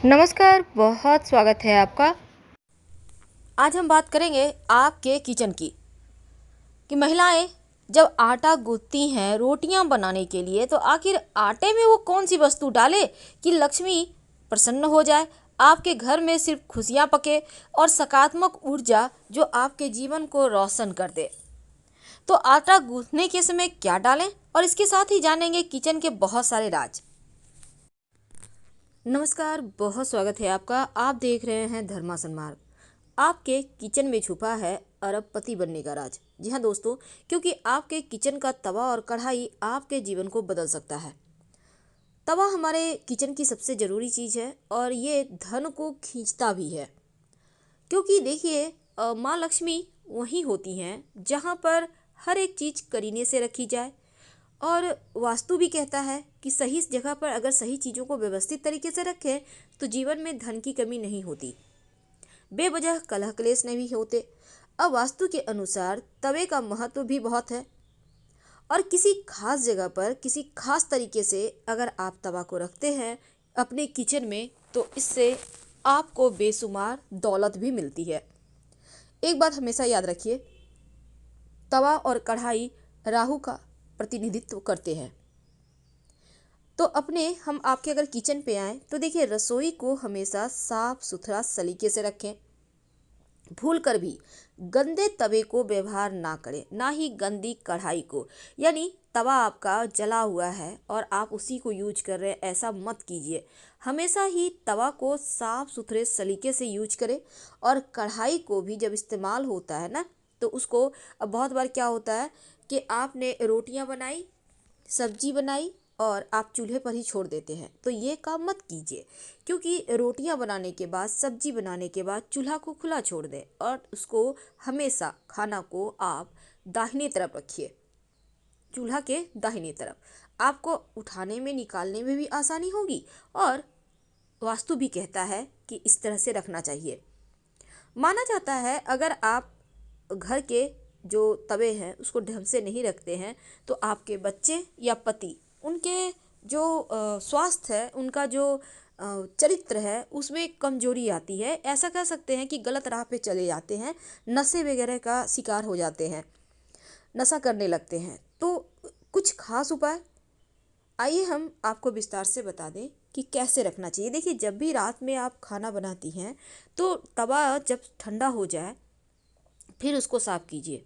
नमस्कार, बहुत स्वागत है आपका। आज हम बात करेंगे आपके किचन की कि महिलाएं जब आटा गूंथती हैं रोटियां बनाने के लिए तो आखिर आटे में वो कौन सी वस्तु डाले कि लक्ष्मी प्रसन्न हो जाए, आपके घर में सिर्फ खुशियां पके और सकारात्मक ऊर्जा जो आपके जीवन को रोशन कर दे। तो आटा गूंथने के समय क्या डालें और इसके साथ ही जानेंगे किचन के बहुत सारे राज। नमस्कार, बहुत स्वागत है आपका। आप देख रहे हैं धर्मासन मार्ग। आपके किचन में छुपा है अरबपति बनने का राज। जी हाँ दोस्तों, क्योंकि आपके किचन का तवा और कढ़ाई आपके जीवन को बदल सकता है। तवा हमारे किचन की सबसे ज़रूरी चीज़ है और ये धन को खींचता भी है, क्योंकि देखिए माँ लक्ष्मी वहीं होती हैं जहाँ पर हर एक चीज़ करीने से रखी जाए। और वास्तु भी कहता है कि सही जगह पर अगर सही चीज़ों को व्यवस्थित तरीके से रखें तो जीवन में धन की कमी नहीं होती, बेवजह कलह क्लेश नहीं होते। अब वास्तु के अनुसार तवे का महत्व भी बहुत है और किसी खास जगह पर किसी खास तरीके से अगर आप तवा को रखते हैं अपने किचन में तो इससे आपको बेशुमार दौलत भी मिलती है। एक बात हमेशा याद रखिए, तवा और कढ़ाई राहु का प्रतिनिधित्व करते हैं। तो अपने हम आपके अगर किचन पे आए तो देखिए रसोई को हमेशा साफ सुथरा सलीके से रखें। भूल कर भी गंदे तवे को व्यवहार ना करें, ना ही गंदी कढ़ाई को। यानी तवा आपका जला हुआ है और आप उसी को यूज कर रहे हैं, ऐसा मत कीजिए। हमेशा ही तवा को साफ सुथरे सलीके से यूज करें। और कढ़ाई को भी जब इस्तेमाल होता है ना तो उसको, अब बहुत बार क्या होता है कि आपने रोटियां बनाई, सब्जी बनाई और आप चूल्हे पर ही छोड़ देते हैं, तो ये काम मत कीजिए। क्योंकि रोटियां बनाने के बाद, सब्जी बनाने के बाद चूल्हा को खुला छोड़ दें और उसको हमेशा खाना को आप दाहिने तरफ रखिए, चूल्हा के दाहिने तरफ। आपको उठाने में निकालने में भी आसानी होगी और वास्तु भी कहता है कि इस तरह से रखना चाहिए। माना जाता है अगर आप घर के जो तवे हैं उसको ढंग से नहीं रखते हैं तो आपके बच्चे या पति, उनके जो स्वास्थ्य है, उनका जो चरित्र है उसमें कमजोरी आती है। ऐसा कह सकते हैं कि गलत राह पे चले जाते हैं, नशे वगैरह का शिकार हो जाते हैं, नशा करने लगते हैं। तो कुछ खास उपाय आइए हम आपको विस्तार से बता दें कि कैसे रखना चाहिए। देखिए, जब भी रात में आप खाना बनाती हैं तो तवा जब ठंडा हो जाए फिर उसको साफ कीजिए।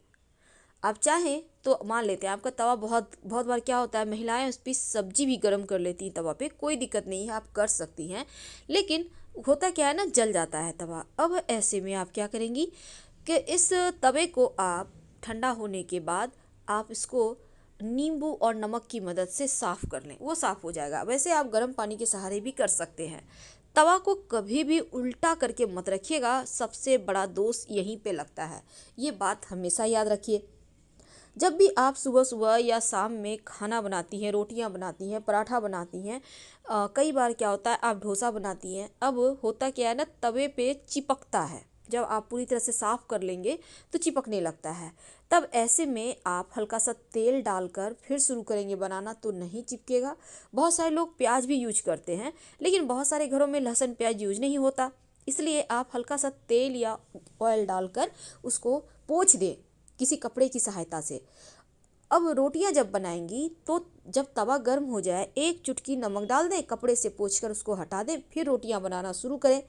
आप चाहें तो मान लेते हैं आपका तवा बहुत बहुत बार क्या होता है, महिलाएं उस पर सब्जी भी गर्म कर लेती हैं तवा पे, कोई दिक्कत नहीं है, आप कर सकती हैं। लेकिन होता क्या है ना, जल जाता है तवा। अब ऐसे में आप क्या करेंगी कि इस तवे को आप ठंडा होने के बाद आप इसको नींबू और नमक की मदद से साफ़ कर लें, वो साफ़ हो जाएगा। वैसे आप गर्म पानी के सहारे भी कर सकते हैं। तवा को कभी भी उल्टा करके मत रखिएगा, सबसे बड़ा दोष यहीं पे लगता है। ये बात हमेशा याद रखिए। जब भी आप सुबह सुबह या शाम में खाना बनाती हैं, रोटियां बनाती हैं, पराठा बनाती हैं, कई बार क्या होता है आप डोसा बनाती हैं, अब होता क्या है ना, तवे पे चिपकता है। जब आप पूरी तरह से साफ़ कर लेंगे तो चिपकने लगता है। तब ऐसे में आप हल्का सा तेल डालकर फिर शुरू करेंगे बनाना तो नहीं चिपकेगा। बहुत सारे लोग प्याज भी यूज करते हैं, लेकिन बहुत सारे घरों में लहसुन प्याज यूज नहीं होता, इसलिए आप हल्का सा तेल या ऑयल डालकर उसको पोंछ दें किसी कपड़े की सहायता से। अब रोटियां जब बनाएंगी तो जब तवा गर्म हो जाए एक चुटकी नमक डाल दें, कपड़े से पोंछकर उसको हटा दें, फिर रोटियां बनाना शुरू करें।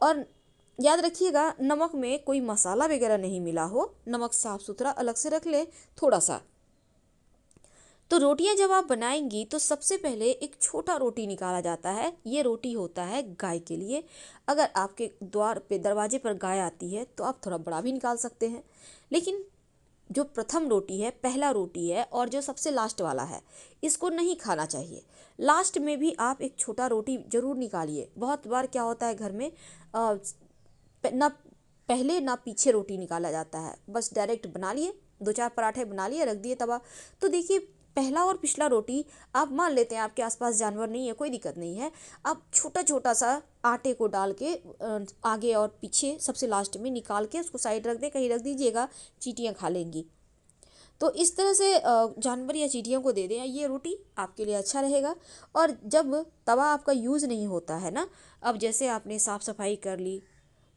और याद रखिएगा नमक में कोई मसाला वगैरह नहीं मिला हो, नमक साफ सुथरा अलग से रख लें थोड़ा सा। तो रोटियां जब आप बनाएंगी तो सबसे पहले एक छोटा रोटी निकाला जाता है। ये रोटी होता है गाय के लिए। अगर आपके द्वार पे, दरवाजे पर गाय आती है तो आप थोड़ा बड़ा भी निकाल सकते हैं। लेकिन जो प्रथम रोटी है, पहला रोटी है और जो सबसे लास्ट वाला है, इसको नहीं खाना चाहिए। लास्ट में भी आप एक छोटा रोटी ज़रूर निकालिए। बहुत बार क्या होता है घर में ना पहले ना पीछे रोटी निकाला जाता है, बस डायरेक्ट बना लिए, दो चार पराठे बना लिए, रख दिए तवा। तो देखिए, पहला और पिछला रोटी आप मान लेते हैं आपके आसपास जानवर नहीं है, कोई दिक्कत नहीं है, आप छोटा छोटा सा आटे को डाल के आगे और पीछे सबसे लास्ट में निकाल के उसको साइड रख दें, कहीं रख दीजिएगा, चींटियाँ खा लेंगी। तो इस तरह से जानवर या चींटियों को दे दें, ये रोटी आपके लिए अच्छा रहेगा। और जब तवा आपका यूज़ नहीं होता है ना, अब जैसे आपने साफ़ सफाई कर ली,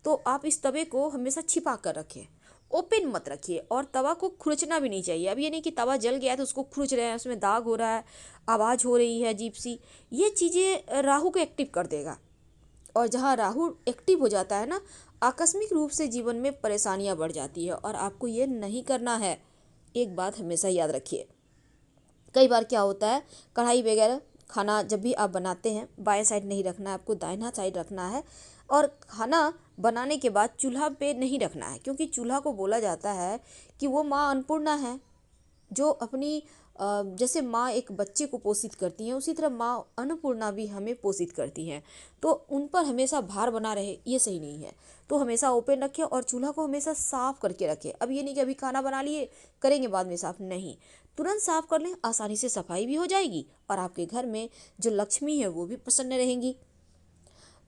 तो आप इस तवे को हमेशा छिपा कर रखें, ओपन मत रखिए। और तवा को खुरचना भी नहीं चाहिए। अब ये नहीं कि तवा जल गया है तो उसको खुरच रहे हैं, उसमें दाग हो रहा है, आवाज़ हो रही है अजीब सी, ये चीज़ें राहु को एक्टिव कर देगा। और जहाँ राहु एक्टिव हो जाता है ना, आकस्मिक रूप से जीवन में परेशानियाँ बढ़ जाती है, और आपको ये नहीं करना है। एक बात हमेशा याद रखिए, कई बार क्या होता है, कढ़ाई वगैरह खाना जब भी आप बनाते हैं, बाएं साइड नहीं रखना है, आपको दाहिना साइड रखना है। और खाना बनाने के बाद चूल्हा पे नहीं रखना है, क्योंकि चूल्हा को बोला जाता है कि वो माँ अन्नपूर्णा है, जो अपनी जैसे माँ एक बच्चे को पोषित करती है, उसी तरह माँ अन्नपूर्णा भी हमें पोषित करती हैं। तो उन पर हमेशा भार बना रहे, ये सही नहीं है। तो हमेशा ओपन रखें और चूल्हा को हमेशा साफ़ करके रखें। अब ये नहीं कि अभी खाना बना लिए, करेंगे बाद में साफ़, नहीं, तुरंत साफ़ कर लें, आसानी से सफाई भी हो जाएगी और आपके घर में जो लक्ष्मी है वो भी प्रसन्न रहेंगी।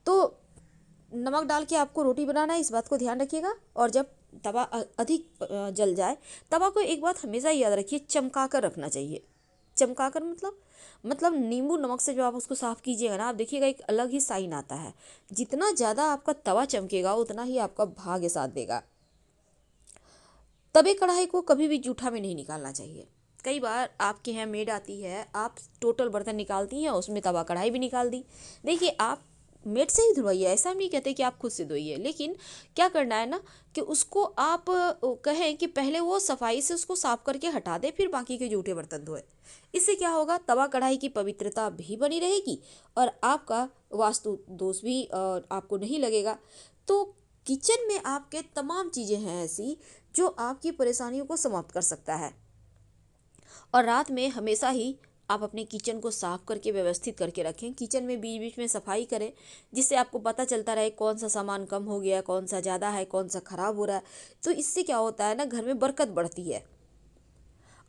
तो नमक डाल के आपको रोटी बनाना है, इस बात को ध्यान रखिएगा। और जब तवा अधिक जल जाए, तवा को एक बात हमेशा याद रखिए, चमका कर रखना चाहिए। चमका कर मतलब नींबू नमक से जब आप उसको साफ़ कीजिएगा ना, आप देखिएगा एक अलग ही साइन आता है। जितना ज़्यादा आपका तवा चमकेगा उतना ही आपका भाग्य साथ देगा। तवे कढ़ाई को कभी भी जूठा में नहीं निकालना चाहिए। कई बार आपके यहाँ मेड आती है, आप टोटल बर्तन निकालती हैं, उसमें तवा कढ़ाई भी निकाल दी। देखिए, आप मेड से ही धुलवाइए, ऐसा हम नहीं कहते कि आप खुद से धोइए, लेकिन क्या करना है ना कि उसको आप कहें कि पहले वो सफाई से उसको साफ करके हटा दे, फिर बाकी के जूठे बर्तन धोए। इससे क्या होगा, तवा कढ़ाई की पवित्रता भी बनी रहेगी और आपका वास्तु दोष भी आपको नहीं लगेगा। तो किचन में आपके तमाम चीज़ें हैं ऐसी जो आपकी परेशानियों को समाप्त कर सकता है। और रात में हमेशा ही आप अपने किचन को साफ़ करके व्यवस्थित करके रखें। किचन में बीच बीच में सफाई करें, जिससे आपको पता चलता रहे कौन सा सामान कम हो गया, कौन सा ज़्यादा है, कौन सा ख़राब हो रहा है। तो इससे क्या होता है ना, घर में बरकत बढ़ती है।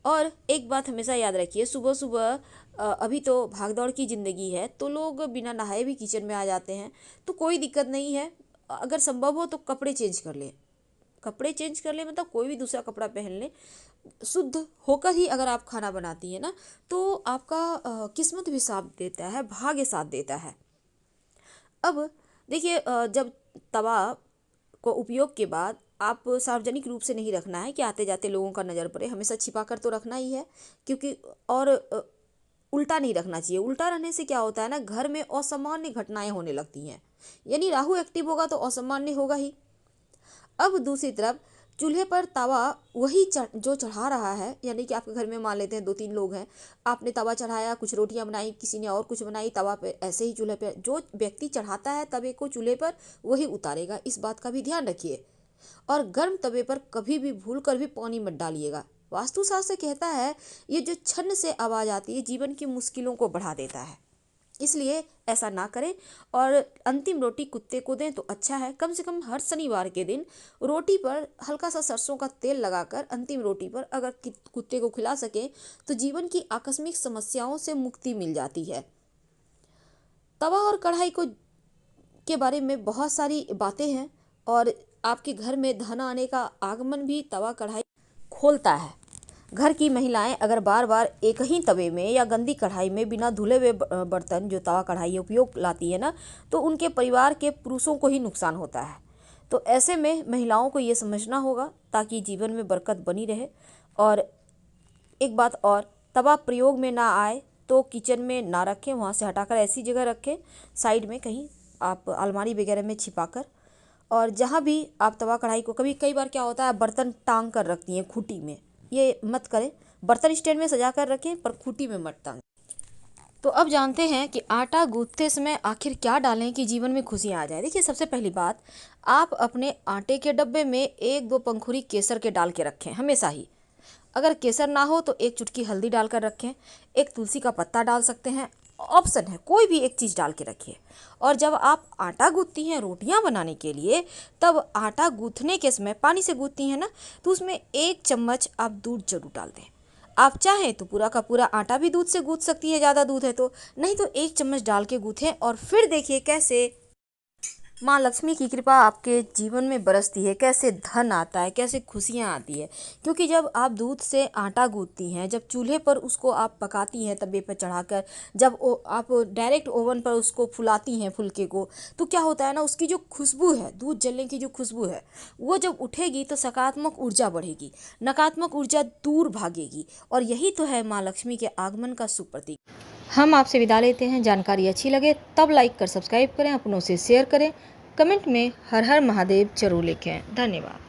और एक बात हमेशा याद रखिए, सुबह सुबह अभी तो भागदौड़ की ज़िंदगी है, तो लोग बिना नहाए भी किचन में आ जाते हैं। तो कोई दिक्कत नहीं है, अगर संभव हो तो कपड़े चेंज कर लें। कपड़े चेंज कर ले मतलब कोई भी दूसरा कपड़ा पहन ले, शुद्ध होकर ही अगर आप खाना बनाती है ना, तो आपका किस्मत भी साथ देता है, भाग्य साथ देता है। अब देखिए, जब तवा को उपयोग के बाद आप सार्वजनिक रूप से नहीं रखना है कि आते जाते लोगों का नज़र पड़े, हमेशा छिपा कर तो रखना ही है। क्योंकि और उल्टा नहीं रखना चाहिए। उल्टा रहने से क्या होता है ना, घर में असामान्य घटनाएं होने लगती हैं, यानी राहु एक्टिव होगा तो असामान्य होगा ही। अब दूसरी तरफ चूल्हे पर तवा वही जो चढ़ा रहा है, यानी कि आपके घर में मान लेते हैं 2-3 लोग हैं, आपने तवा चढ़ाया, कुछ रोटियां बनाई, किसी ने और कुछ बनाई, तवा पे ऐसे ही चूल्हे पे जो व्यक्ति चढ़ाता है तवे को चूल्हे पर, वही उतारेगा, इस बात का भी ध्यान रखिए। और गर्म तवे पर कभी भी भूल कर भी पानी मत डालिएगा। वास्तुशास्त्र कहता है ये जो छन्न से आवाज़ आती है जीवन की मुश्किलों को बढ़ा देता है, इसलिए ऐसा ना करें। और अंतिम रोटी कुत्ते को दें तो अच्छा है। कम से कम हर शनिवार के दिन रोटी पर हल्का सा सरसों का तेल लगाकर अंतिम रोटी पर अगर कुत्ते को खिला सकें तो जीवन की आकस्मिक समस्याओं से मुक्ति मिल जाती है। तवा और कढ़ाई को के बारे में बहुत सारी बातें हैं, और आपके घर में धन आने का आगमन भी तवा कढ़ाई खोलता है। घर की महिलाएं अगर बार बार एक ही तवे में या गंदी कढ़ाई में बिना धुले हुए बर्तन जो तवा कढ़ाई उपयोग लाती है ना, तो उनके परिवार के पुरुषों को ही नुकसान होता है। तो ऐसे में महिलाओं को ये समझना होगा ताकि जीवन में बरकत बनी रहे। और एक बात और, तवा प्रयोग में ना आए तो किचन में ना रखें, वहाँ से हटाकर ऐसी जगह रखें साइड में, कहीं आप अलमारी वगैरह में छिपाकर। और जहाँ भी आप तवा कढ़ाई को, कई बार क्या होता है बर्तन टांग कर रखती हैं खूंटी में, ये मत करें। बर्तन स्टैंड में सजा कर रखें पर खूंटी में मत टांग। तो अब जानते हैं कि आटा गूंथते समय आखिर क्या डालें कि जीवन में खुशियाँ आ जाए। देखिए, सबसे पहली बात, आप अपने आटे के डब्बे में 1-2 पंखुड़ी केसर के डाल के रखें हमेशा ही। अगर केसर ना हो तो 1 चुटकी हल्दी डालकर रखें, 1 तुलसी का पत्ता डाल सकते हैं, ऑप्शन है, कोई भी एक चीज़ डाल के रखिए। और जब आप आटा गूंथती हैं रोटियां बनाने के लिए, तब आटा गूंथने के समय पानी से गूंथती हैं ना, तो उसमें 1 चम्मच आप दूध जरूर डाल दें। आप चाहें तो पूरा का पूरा आटा भी दूध से गूंथ सकती है, ज़्यादा दूध है तो, नहीं तो 1 चम्मच डाल के गूंथें और फिर देखिए कैसे माँ लक्ष्मी की कृपा आपके जीवन में बरसती है, कैसे धन आता है, कैसे खुशियाँ आती है। क्योंकि जब आप दूध से आटा गूँथती हैं, जब चूल्हे पर उसको आप पकाती हैं तवे पर चढ़ाकर, जब आप डायरेक्ट ओवन पर उसको फुलाती हैं फुलके को, तो क्या होता है ना, उसकी जो खुशबू है, दूध जलने की जो खुशबू है, वो जब उठेगी तो सकारात्मक ऊर्जा बढ़ेगी, नकारात्मक ऊर्जा दूर भागेगी। और यही तो है माँ लक्ष्मी के आगमन का शुभ प्रतीक। हम आपसे विदा लेते हैं। जानकारी अच्छी लगे तब लाइक कर सब्सक्राइब करें, अपनों से शेयर करें, कमेंट में हर हर महादेव जरूर लिखें। धन्यवाद।